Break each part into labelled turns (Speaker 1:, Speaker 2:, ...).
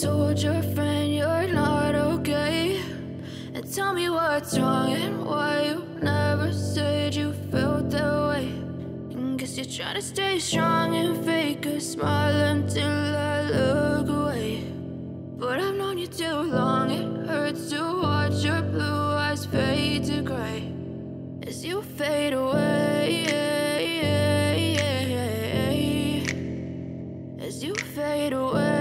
Speaker 1: told your friend you're not okay, and tell me what's wrong and why you never said you felt that way. And guess you're trying to stay strong and fake a smile until I look away. But I've known you too long, it hurts to watch your blue eyes fade to gray as you fade away, as you fade away.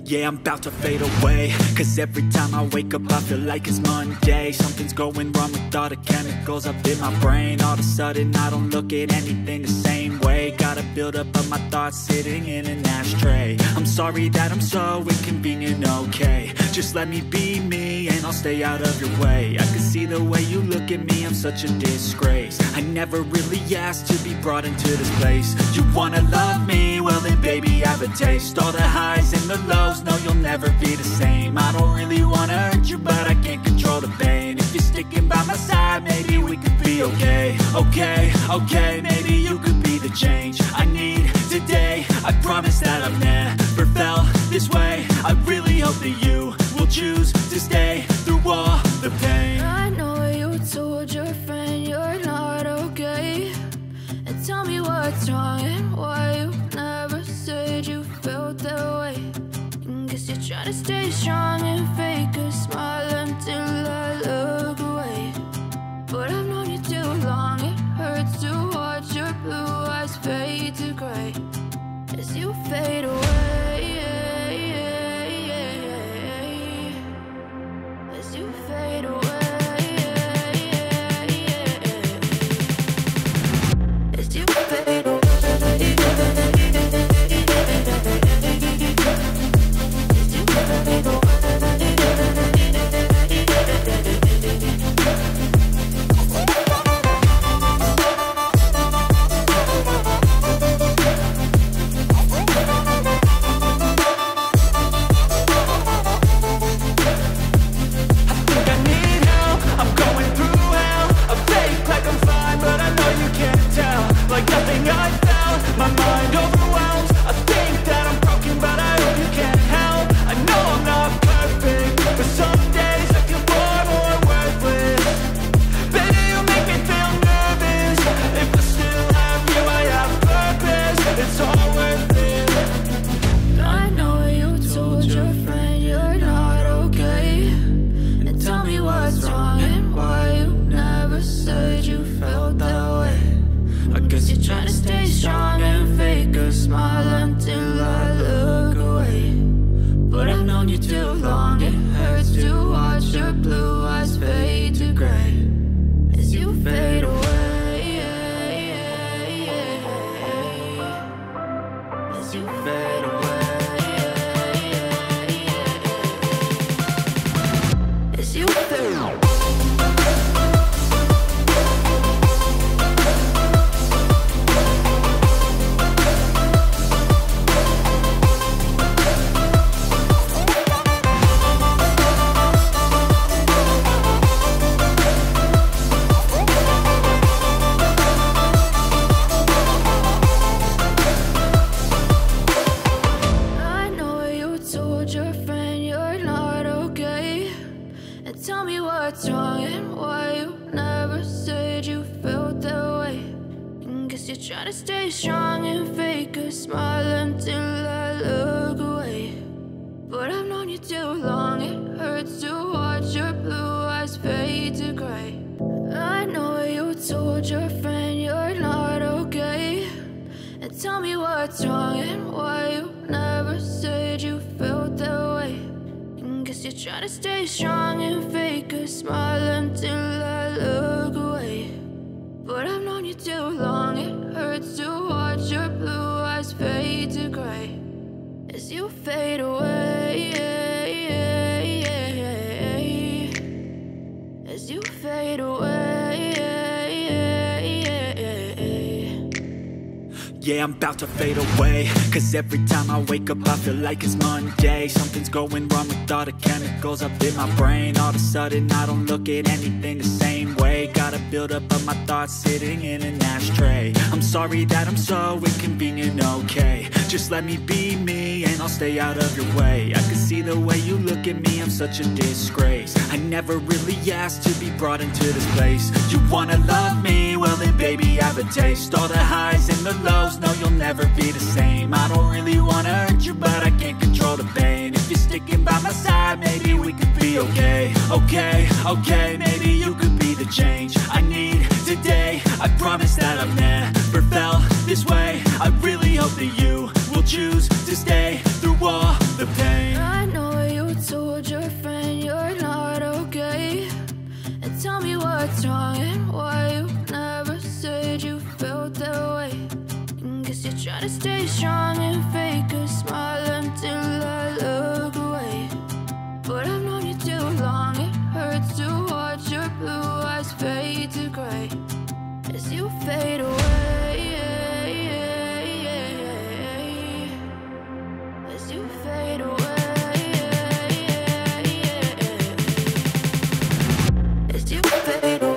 Speaker 2: Yeah, I'm about to fade away, cause every time I wake up I feel like it's Monday. Something's going wrong with all the chemicals up in my brain. All of a sudden I don't look at anything the same way. Got a buildup of my thoughts sitting in an ashtray. I'm sorry that I'm so inconvenient, okay. Just let me be me and I'll stay out of your way. I can see the way you look at me, I'm such a disgrace. I never really asked to be brought into this place. You wanna love me? Well then baby, have a taste. All the highs and the lows, no, you'll never be the same. I don't really wanna hurt you, but I can't control the pain. If you're sticking by my side, maybe we could be okay. Okay, maybe you could be the change I need today. I promise that I've never felt this way. I really hope that you will choose to stay through all the pain.
Speaker 1: I know you told your friend you're not okay, and tell me what's wrong and why you never said you felt that way. Guess you're trying to stay strong and fake a smile until I look away. But I've known you too long, it hurts to watch your blue eyes fade to gray as you fade away, as you fade away, as you fade away.
Speaker 2: Yeah, I'm about to fade away, cause every time I wake up I feel like it's Monday. Something's going wrong with all the chemicals up in my brain. All of a sudden I don't look at anything the same way. Gotta build up of my thoughts sitting in an ashtray. I'm sorry that I'm so inconvenient, okay. Just let me be me and I'll stay out of your way. I can see the way you look at me, I'm such a disgrace. I never really asked to be brought into this place. You wanna love me? Well then baby, have a taste. All the highs and the lows, no, you'll never be the same. I don't really wanna hurt you, but I can't control the pain. If you're sticking by my side, maybe we could be okay. Okay, maybe you could be the change I need today. I promise that I've never felt this way. I really hope that you will choose to stay through all the pain.
Speaker 1: I know you told your friend you're not okay, and tell me what's wrong and why you never said you felt that way. Guess you're trying to stay strong and fake a smile until I look away. But I've known you too long, it hurts to watch your blue eyes fade to gray as you fade away. As you fade away. As you fade away.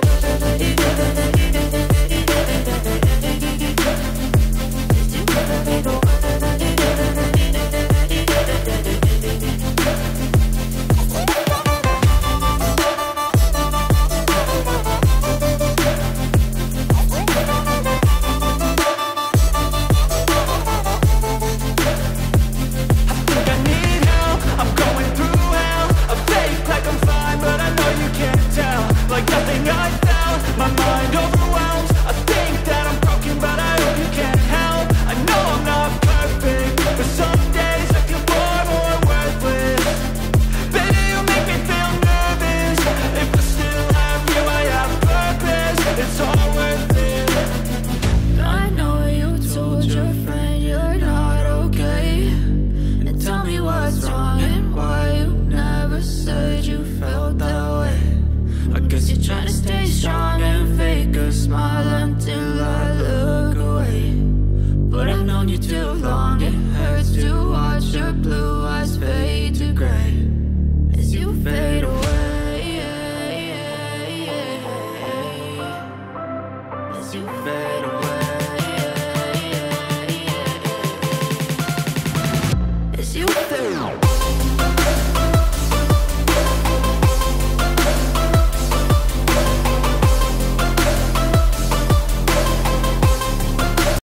Speaker 1: As you fade away.